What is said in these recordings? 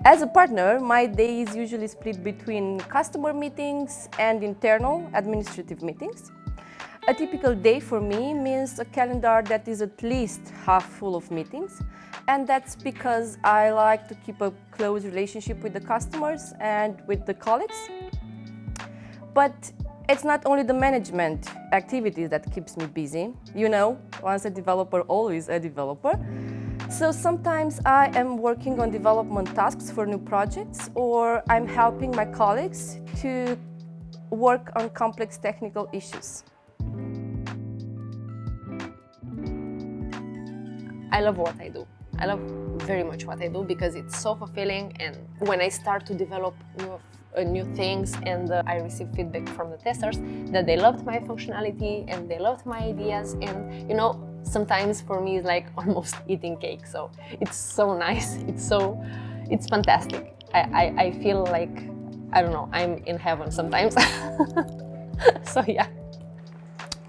As a partner, my day is usually split between customer meetings and internal administrative meetings. A typical day for me means a calendar that is at least half full of meetings, and that's because I like to keep a close relationship with the customers and with the colleagues. But it's not only the management activities that keeps me busy. You know, once a developer, always a developer. So sometimes I am working on development tasks for new projects, or I'm helping my colleagues to work on complex technical issues. I love what I do. I love very much what I do because it's so fulfilling, and when I start to develop new things and I receive feedback from the testers that they loved my functionality and they loved my ideas, and you know, sometimes for me it's like almost eating cake, so it's so nice, it's fantastic. I feel like, I don't know, I'm in heaven sometimes. So yeah.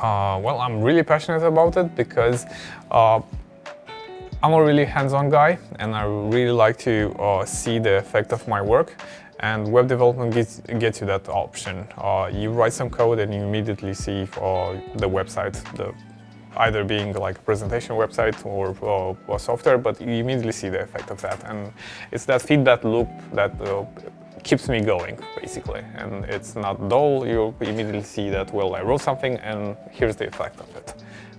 Well, I'm really passionate about it because I'm a really hands-on guy, and I really like to see the effect of my work. And web development gets you that option. You write some code and you immediately see the website, either being like a presentation website or software, but you immediately see the effect of that. And it's that feedback loop that keeps me going, basically. And it's not dull. You immediately see that, well, I wrote something and here's the effect of it,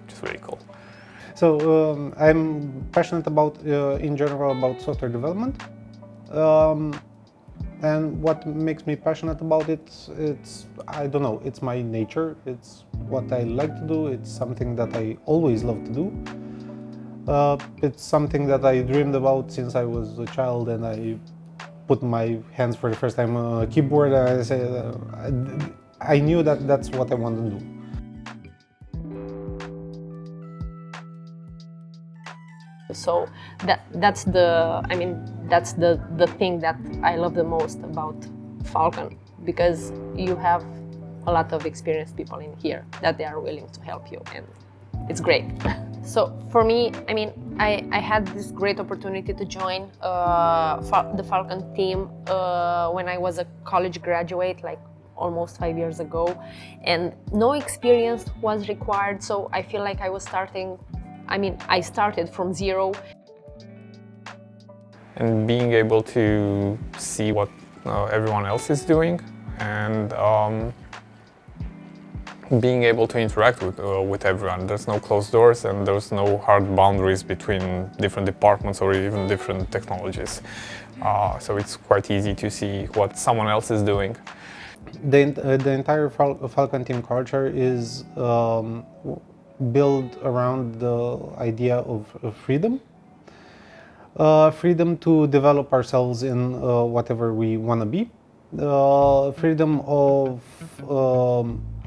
which is really cool. So I'm passionate about, in general, about software development. And what makes me passionate about it, I don't know, it's my nature, it's what I like to do, it's something that I always love to do. It's something that I dreamed about since I was a child, and I put my hands for the first time on a keyboard, and I said, I knew that that's what I wanted to do. So that's the thing that I love the most about Falcon, because you have a lot of experienced people in here that they are willing to help you, and it's great. So for me, I had this great opportunity to join the Falcon team when I was a college graduate, like almost 5 years ago, and no experience was required, so I feel like I started from zero. And being able to see what everyone else is doing, and being able to interact with everyone. There's no closed doors, and there's no hard boundaries between different departments or even different technologies. So it's quite easy to see what someone else is doing. The entire Falcon team culture is built around the idea of freedom. Freedom to develop ourselves in whatever we want to be. Freedom of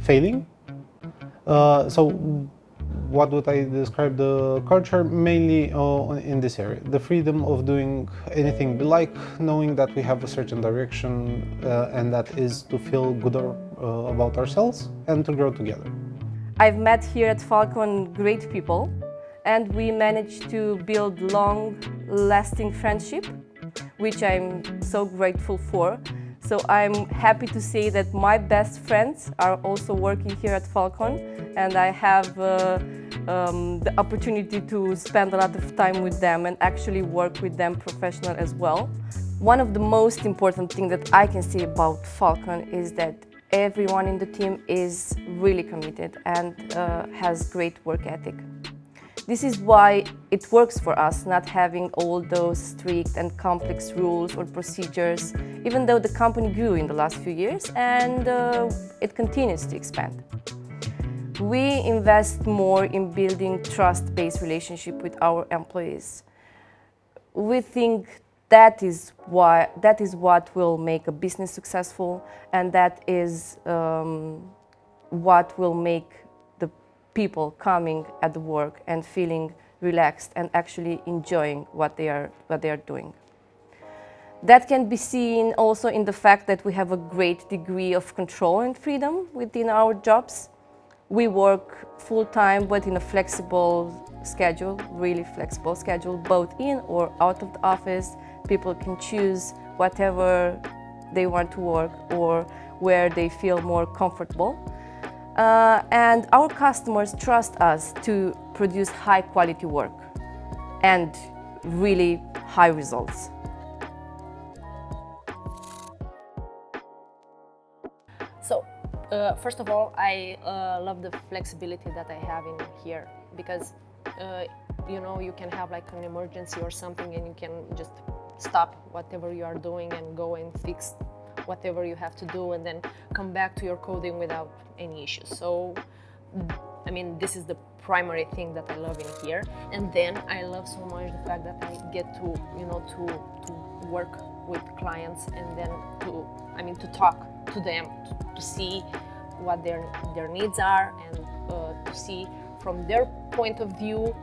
failing. So what would I describe the culture mainly in this area? The freedom of doing anything we like, knowing that we have a certain direction, and that is to feel good about ourselves and to grow together. I've met here at Falcon great people, and we managed to build long-lasting friendship, which I'm so grateful for. So I'm happy to say that my best friends are also working here at Falcon, and I have the opportunity to spend a lot of time with them and actually work with them professionally as well. One of the most important things that I can say about Falcon is that everyone in the team is really committed and has great work ethic. This is why it works for us, not having all those strict and complex rules or procedures, even though the company grew in the last few years and it continues to expand. We invest more in building trust-based relationship with our employees. We think that is what will make a business successful, and that is what will make the people coming at the work and feeling relaxed and actually enjoying what they are doing. That can be seen also in the fact that we have a great degree of control and freedom within our jobs. We work full-time, but in a flexible schedule, really flexible schedule, both in or out of the office. People can choose whatever they want to work or where they feel more comfortable. And our customers trust us to produce high quality work and really high results. So, first of all, I love the flexibility that I have in here because, you know, you can have like an emergency or something and you can just stop whatever you are doing and go and fix whatever you have to do and then come back to your coding without any issues. So, I mean, this is the primary thing that I love in here. And then I love so much the fact that I get to, you know, to work with clients and then to talk to them, to see what their needs are and to see from their point of view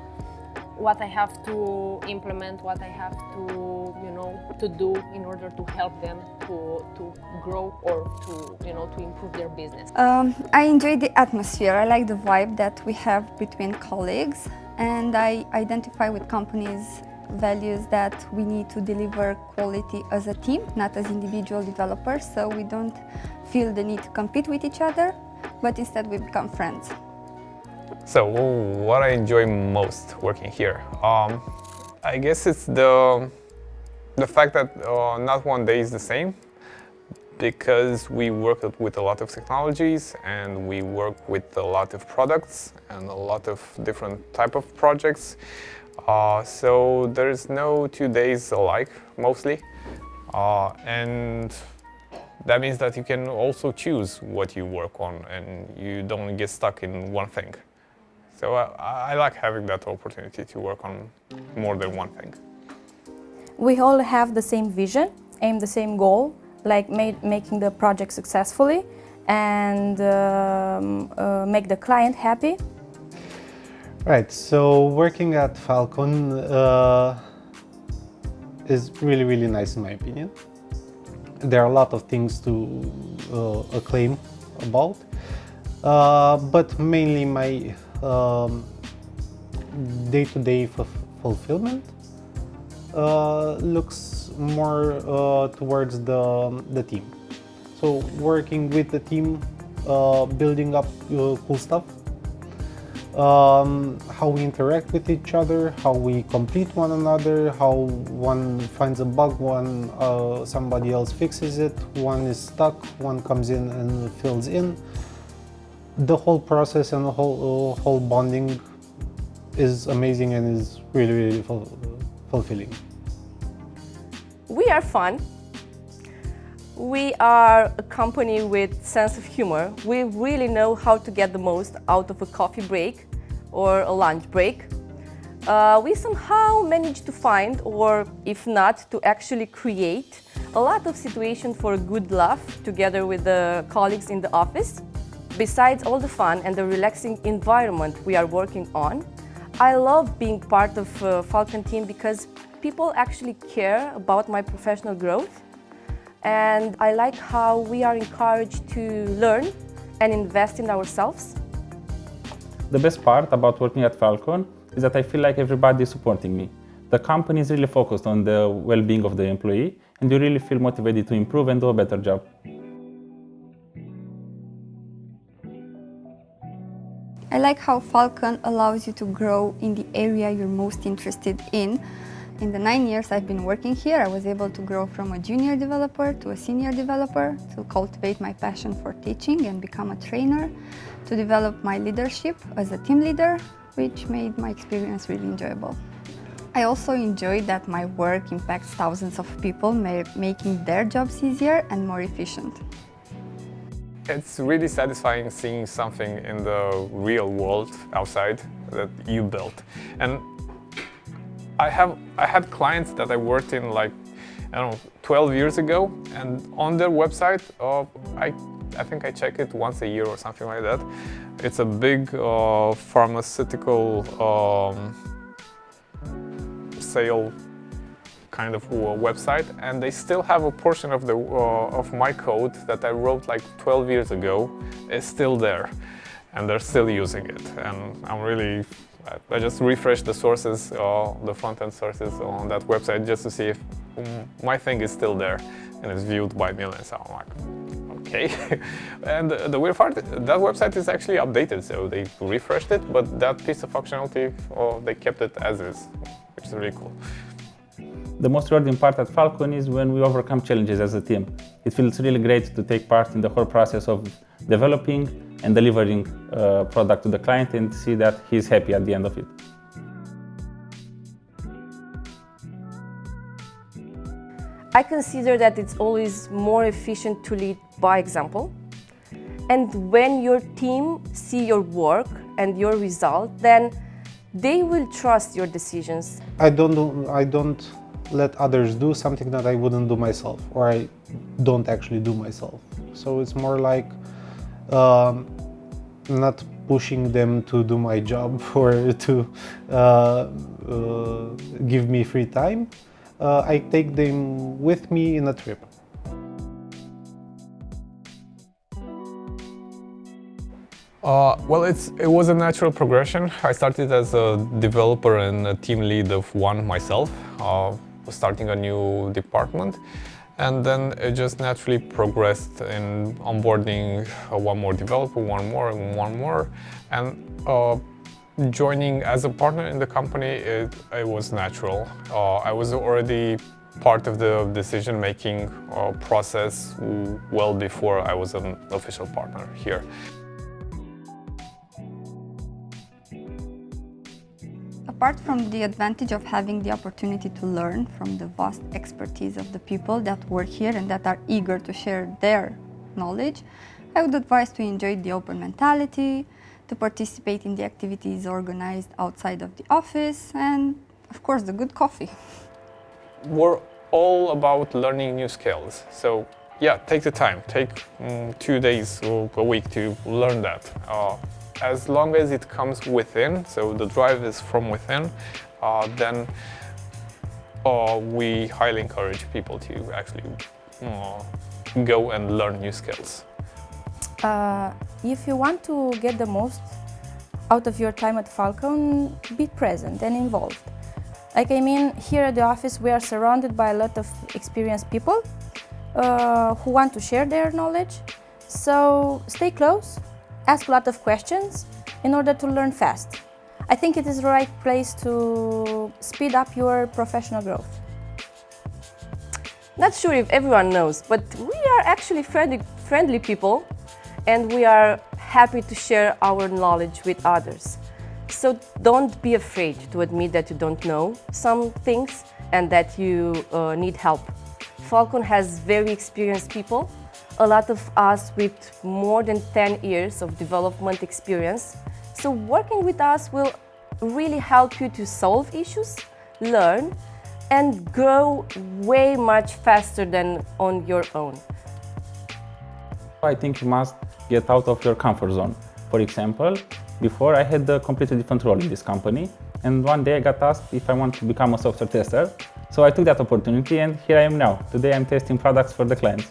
what I have to implement, what I have to, you know, to do in order to help them to grow or to, you know, to improve their business. I enjoy the atmosphere. I like the vibe that we have between colleagues, and I identify with companies' values that we need to deliver quality as a team, not as individual developers, so we don't feel the need to compete with each other, but instead we become friends. So what I enjoy most working here, I guess it's the fact that not one day is the same, because we work with a lot of technologies and we work with a lot of products and a lot of different type of projects. So there's no 2 days alike mostly, and that means that you can also choose what you work on and you don't get stuck in one thing. So I like having that opportunity to work on more than one thing. We all have the same vision, aim the same goal, like making the project successfully and make the client happy. Right, so working at Falcon is really, really nice in my opinion. There are a lot of things to acclaim about, but mainly my day-to-day fulfillment looks more towards the team. So working with the team, building up cool stuff, how we interact with each other, how we complete one another, how one finds a bug, somebody else fixes it, one is stuck, one comes in and fills in. The whole process and the whole bonding is amazing and is really, really fulfilling. We are fun. We are a company with sense of humor. We really know how to get the most out of a coffee break or a lunch break. We somehow manage to find, or if not, to actually create a lot of situations for a good laugh together with the colleagues in the office. Besides all the fun and the relaxing environment we are working on, I love being part of Falcon team because people actually care about my professional growth. And I like how we are encouraged to learn and invest in ourselves. The best part about working at Falcon is that I feel like everybody is supporting me. The company is really focused on the well-being of the employee, and you really feel motivated to improve and do a better job. I like how Falcon allows you to grow in the area you're most interested in. In the 9 years I've been working here, I was able to grow from a junior developer to a senior developer, to cultivate my passion for teaching and become a trainer, to develop my leadership as a team leader, which made my experience really enjoyable. I also enjoy that my work impacts thousands of people, making their jobs easier and more efficient. It's really satisfying seeing something in the real world outside that you built. And I had clients that I worked in like, I don't know, 12 years ago, and on their website, I think I check it once a year or something like that. It's a big pharmaceutical sale kind of website, and they still have a portion of my code that I wrote like 12 years ago is still there, and they're still using it, and I'm really I just refresh the sources, the front-end sources on that website just to see if my thing is still there and is viewed by millions. So I'm like, okay. And the weird part, that website is actually updated, so they refreshed it, but that piece of functionality, they kept it as is, which is really cool. The most rewarding part at Falcon is when we overcome challenges as a team. It feels really great to take part in the whole process of developing and delivering a product to the client and see that he's happy at the end of it. I consider that it's always more efficient to lead by example. And when your team see your work and your result, then they will trust your decisions. I don't let others do something that I wouldn't do myself, or I don't actually do myself. So it's more like not pushing them to do my job or to give me free time. I take them with me in a trip. Well, it was a natural progression. I started as a developer and a team lead of one myself, starting a new department, and then it just naturally progressed in onboarding one more developer, one more, and joining as a partner in the company, it was natural. I was already part of the decision-making process well before I was an official partner here. Apart from the advantage of having the opportunity to learn from the vast expertise of the people that work here and that are eager to share their knowledge, I would advise to enjoy the open mentality, to participate in the activities organized outside of the office, and of course the good coffee. We're all about learning new skills, so yeah, take the time, take 2 days or a week to learn that. As long as it comes within, so the drive is from within, then we highly encourage people to actually go and learn new skills. If you want to get the most out of your time at Falcon, be present and involved. Like, I mean, here at the office we are surrounded by a lot of experienced people who want to share their knowledge. So stay close, ask a lot of questions in order to learn fast. I think it is the right place to speed up your professional growth. Not sure if everyone knows, but we are actually friendly people, and we are happy to share our knowledge with others. So don't be afraid to admit that you don't know some things and that you need help. Falcon has very experienced people, a lot of us with more than 10 years of development experience. So working with us will really help you to solve issues, learn, and grow way much faster than on your own. I think you must get out of your comfort zone. For example, before I had a completely different role in this company, and one day I got asked if I want to become a software tester. So I took that opportunity, and here I am now. Today I'm testing products for the clients.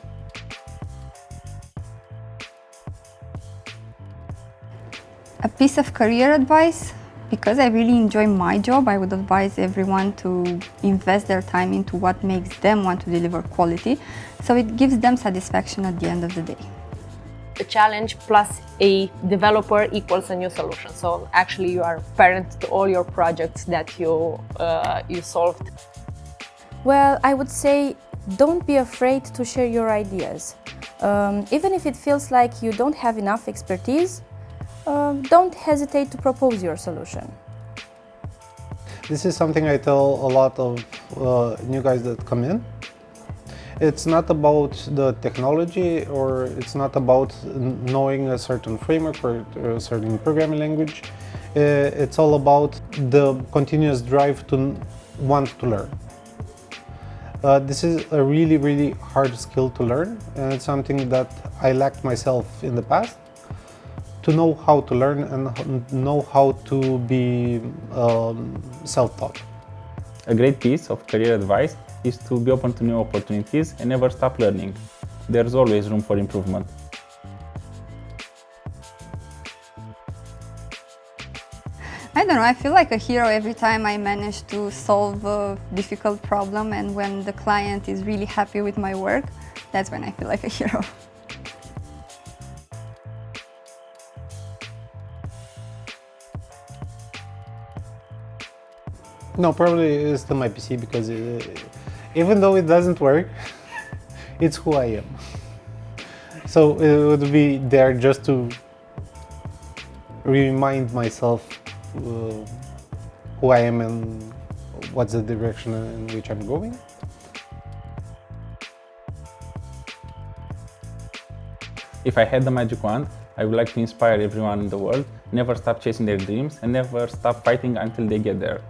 A piece of career advice: because I really enjoy my job, I would advise everyone to invest their time into what makes them want to deliver quality, so it gives them satisfaction at the end of the day. A challenge plus a developer equals a new solution. So actually you are parent to all your projects that you solved. Well, I would say don't be afraid to share your ideas. Even if it feels like you don't have enough expertise, don't hesitate to propose your solution. This is something I tell a lot of new guys that come in. It's not about the technology, or it's not about knowing a certain framework or a certain programming language. It's all about the continuous drive to want to learn. This is a really, really hard skill to learn, and it's something that I lacked myself in the past. To know how to learn and know how to be self-taught. A great piece of career advice is to be open to new opportunities and never stop learning. There's always room for improvement. I don't know, I feel like a hero every time I manage to solve a difficult problem, and when the client is really happy with my work, that's when I feel like a hero. No, probably it's still my PC because even though it doesn't work, it's who I am. So it would be there just to remind myself who I am and what's the direction in which I'm going. If I had the magic wand, I would like to inspire everyone in the world, never stop chasing their dreams and never stop fighting until they get there.